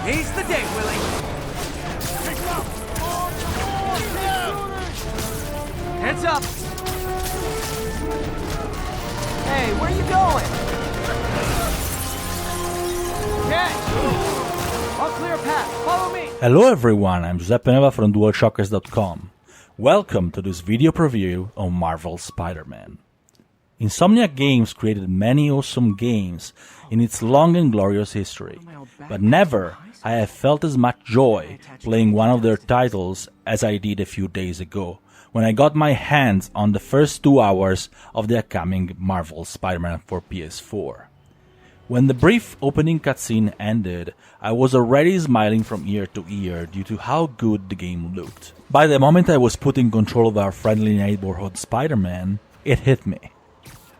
Seize the day, Willie. Heads up. Hey, where are you going? Okay. I'll clear a path. Follow me. Hello everyone, I'm Giuseppe Neva from DualShockers.com. Welcome to this video preview of Marvel's Spider-Man. Insomniac Games created many awesome games in its long and glorious history, but never I have felt as much joy playing one of their titles as I did a few days ago, when I got my hands on the first 2 hours of the upcoming Marvel Spider-Man for PS4. When the brief opening cutscene ended, I was already smiling from ear to ear due to how good the game looked. By the moment I was put in control of our friendly neighborhood Spider-Man, it hit me.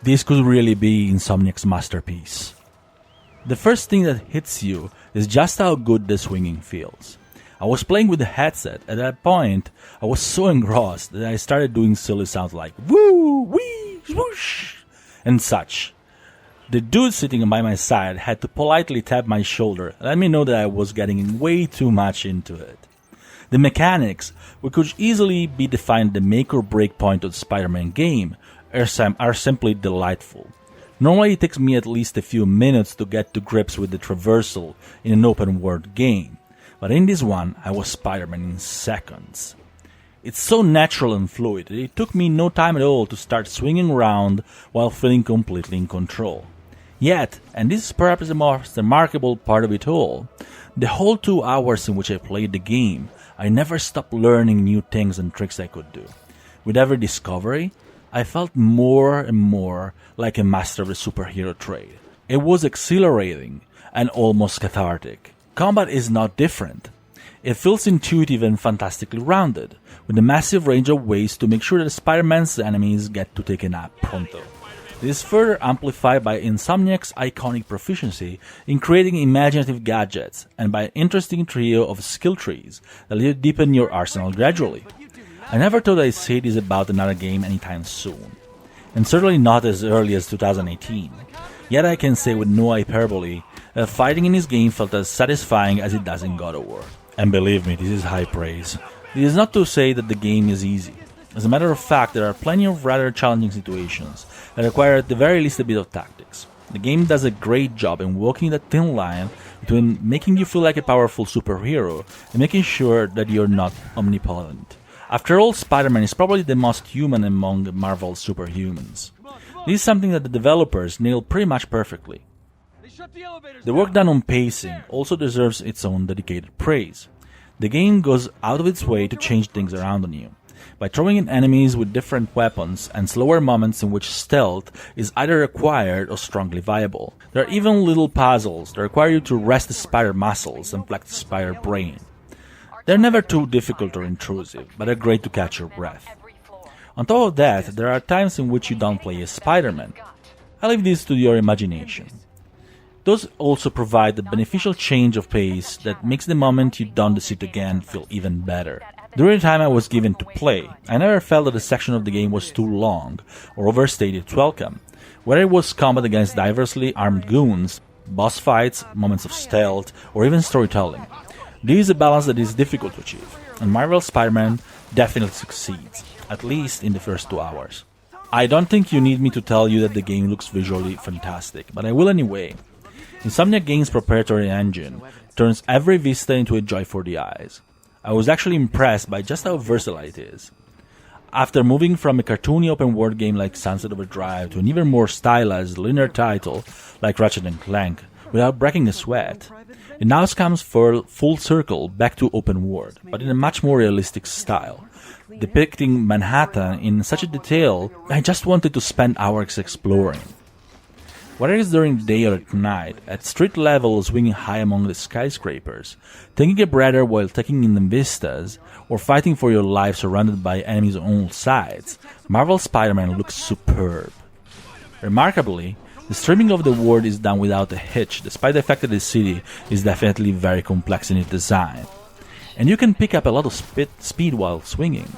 This could really be Insomniac's masterpiece. The first thing that hits you is just how good the swinging feels. I was playing with the headset. At that point, I was so engrossed that I started doing silly sounds like woo, wee, swoosh, and such. The dude sitting by my side had to politely tap my shoulder and let me know that I was getting way too much into it. The mechanics, which could easily be defined the make or break point of the Spider-Man game, are simply delightful. Normally it takes me at least a few minutes to get to grips with the traversal in an open world game, but in this one I was Spider-Man in seconds. It's so natural and fluid that it took me no time at all to start swinging around while feeling completely in control. Yet, and this is perhaps the most remarkable part of it all, the whole 2 hours in which I played the game, I never stopped learning new things and tricks I could do. With every discovery, I felt more and more like a master of the superhero trade. It was exhilarating and almost cathartic. Combat is not different. It feels intuitive and fantastically rounded, with a massive range of ways to make sure that Spider-Man's enemies get to take a nap pronto. This is further amplified by Insomniac's iconic proficiency in creating imaginative gadgets and by an interesting trio of skill trees that deepen your arsenal gradually. I never thought I'd say this about another game anytime soon, and certainly not as early as 2018. Yet I can say with no hyperbole that fighting in this game felt as satisfying as it does in God of War. And believe me, this is high praise. This is not to say that the game is easy. As a matter of fact, there are plenty of rather challenging situations that require at the very least a bit of tactics. The game does a great job in walking that thin line between making you feel like a powerful superhero and making sure that you're not omnipotent. After all, Spider-Man is probably the most human among Marvel's superhumans. This is something that the developers nailed pretty much perfectly. The work done on pacing also deserves its own dedicated praise. The game goes out of its way to change things around on you, by throwing in enemies with different weapons and slower moments in which stealth is either required or strongly viable. There are even little puzzles that require you to rest the spider muscles and flex the spider brain. They're never too difficult or intrusive, but are great to catch your breath. On top of that, there are times in which you don't play as Spider-Man. I leave this to your imagination. Those also provide the beneficial change of pace that makes the moment you don the suit again feel even better. During the time I was given to play, I never felt that a section of the game was too long or overstayed its welcome, whether it was combat against diversely armed goons, boss fights, moments of stealth, or even storytelling. This is a balance that is difficult to achieve, and Marvel's Spider-Man definitely succeeds, at least in the first 2 hours. I don't think you need me to tell you that the game looks visually fantastic, but I will anyway. Insomniac Games' proprietary engine turns every vista into a joy for the eyes. I was actually impressed by just how versatile it is. After moving from a cartoony open-world game like Sunset Overdrive to an even more stylized linear title like Ratchet & Clank, without breaking a sweat, it now comes full circle back to open world, but in a much more realistic style, depicting Manhattan in such a detail I just wanted to spend hours exploring. Whether it's during the day or at night, at street level swinging high among the skyscrapers, taking a breather while taking in the vistas, or fighting for your life surrounded by enemies on all sides, Marvel's Spider-Man looks superb. Remarkably, the streaming of the world is done without a hitch, despite the fact that the city is definitely very complex in its design. And you can pick up a lot of speed while swinging.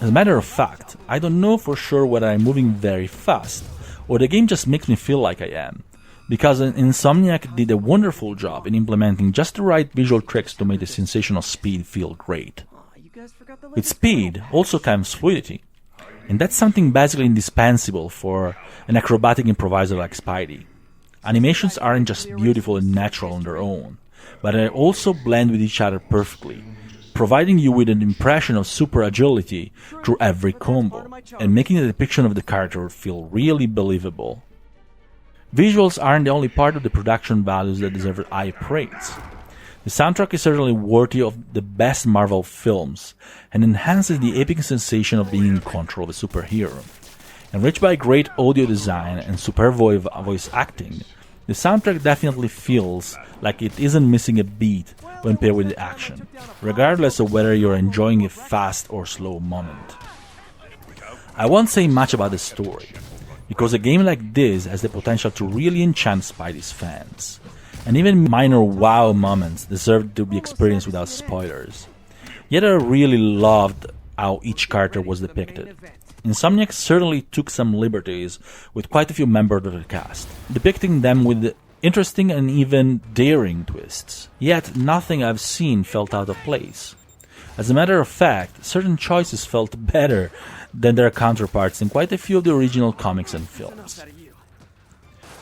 As a matter of fact, I don't know for sure whether I'm moving very fast, or the game just makes me feel like I am. because Insomniac did a wonderful job in implementing just the right visual tricks to make the sensation of speed feel great. With speed also comes fluidity, and that's something basically indispensable for an acrobatic improviser like Spidey. Animations aren't just beautiful and natural on their own, but they also blend with each other perfectly, providing you with an impression of super agility through every combo, and making the depiction of the character feel really believable. Visuals aren't the only part of the production values that deserve high praise. The soundtrack is certainly worthy of the best Marvel films, and enhances the epic sensation of being in control of a superhero. Enriched by great audio design and superb voice acting, the soundtrack definitely feels like it isn't missing a beat when paired with the action, regardless of whether you're enjoying a fast or slow moment. I won't say much about the story, because a game like this has the potential to really enchant Spidey's fans, and even minor wow moments deserve to be experienced without spoilers. Yet I really loved how each character was depicted. Insomniac certainly took some liberties with quite a few members of the cast, depicting them with interesting and even daring twists. Yet nothing I've seen felt out of place. As a matter of fact, certain choices felt better than their counterparts in quite a few of the original comics and films.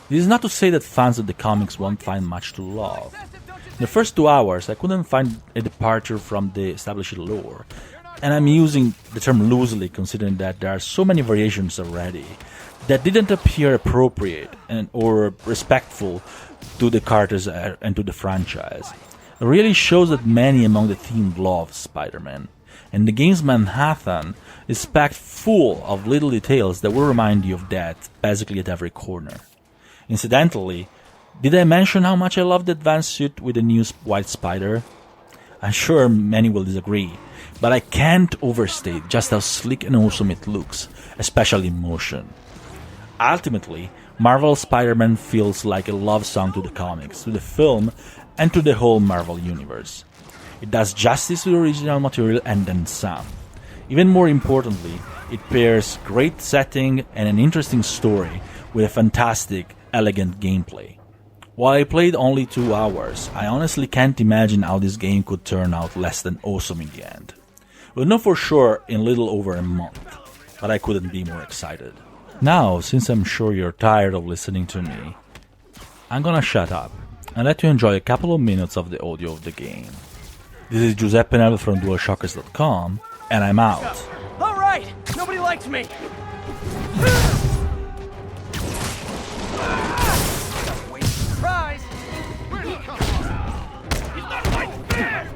This is not to say that fans of the comics won't find much to love. In the first 2 hours, I couldn't find a departure from the established lore, and I'm using the term loosely considering that there are so many variations already that didn't appear appropriate or respectful to the characters and to the franchise. It really shows that many among the team love Spider-Man, and the game's Manhattan is packed full of little details that will remind you of that basically at every corner. Incidentally, did I mention how much I love the advanced suit with the new White Spider? I'm sure many will disagree, but I can't overstate just how sleek and awesome it looks, especially in motion. Ultimately, Marvel's Spider-Man feels like a love song to the comics, to the film, and to the whole Marvel universe. It does justice to the original material and then some. Even more importantly, it pairs great setting and an interesting story with a fantastic, elegant gameplay. While I played only 2 hours, I honestly can't imagine how this game could turn out less than awesome in the end. We'll know for sure in little over a month, but I couldn't be more excited. Now, since I'm sure you're tired of listening to me, I'm gonna shut up and let you enjoy a couple of minutes of the audio of the game. This is Giuseppe Nello from DualShockers.com, and I'm out. Alright! Nobody likes me! Surprise! He's not fighting fair!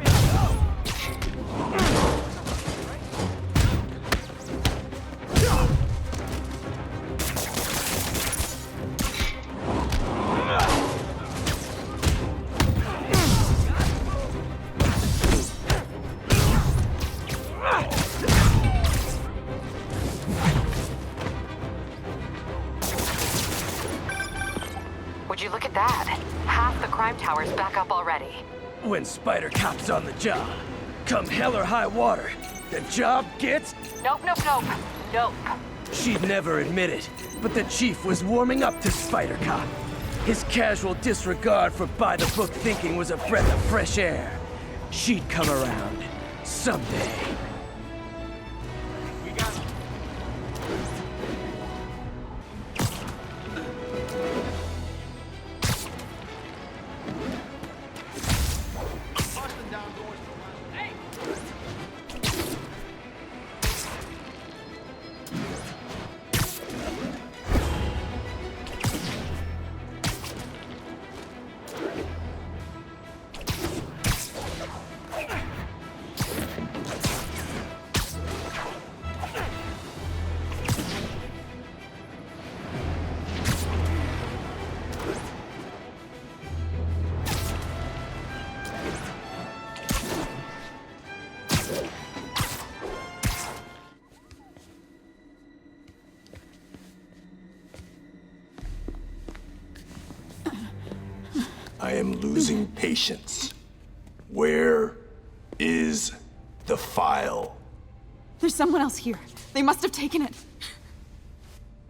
Would you look at that? Half the crime tower's back up already. When Spider Cop's on the job, come hell or high water, the job gets... Nope. She'd never admit it, but the chief was warming up to Spider Cop. His casual disregard for by-the-book thinking was a breath of fresh air. She'd come around someday. I am losing patience. Where is the file? There's someone else here. They must have taken it.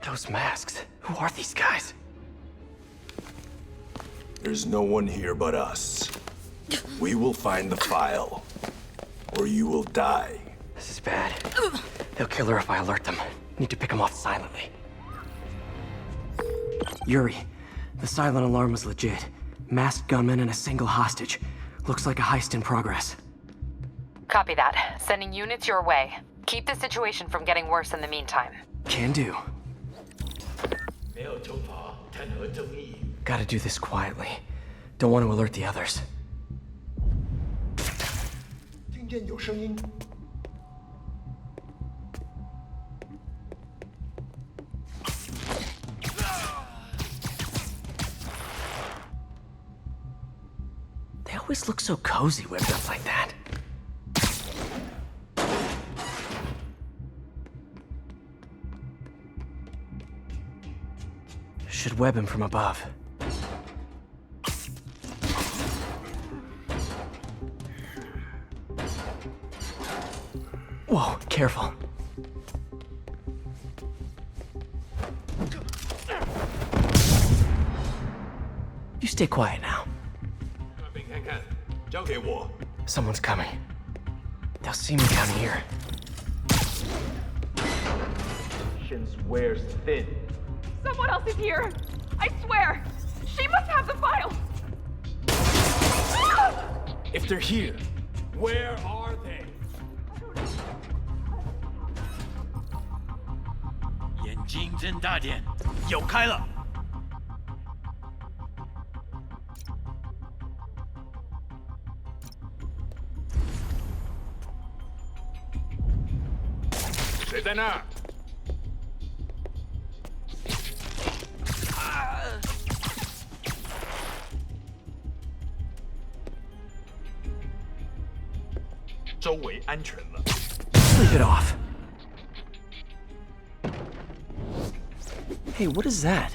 Those masks. Who are these guys? There's no one here but us. We will find the file, or you will die. This is bad. They'll kill her if I alert them. Need to pick them off silently. Yuri, the silent alarm was legit. Masked gunmen and a single hostage. Looks like a heist in progress. Copy that. Sending units your way. Keep the situation from getting worse in the meantime. Can do. Gotta do this quietly. Don't want to alert the others. 听见有声音。 They always look so cozy whipped up like that. Should web him from above. Whoa, careful. You stay quiet now. 兵看看，交给我。 Someone's coming. They'll see me down here. Patience wears thin. Someone else is here! I swear! She must have the file! If they're here, where are they? 眼睛睁大点，有开了。谁在那儿？周围安全了。 Sleep it off. Hey, what is that?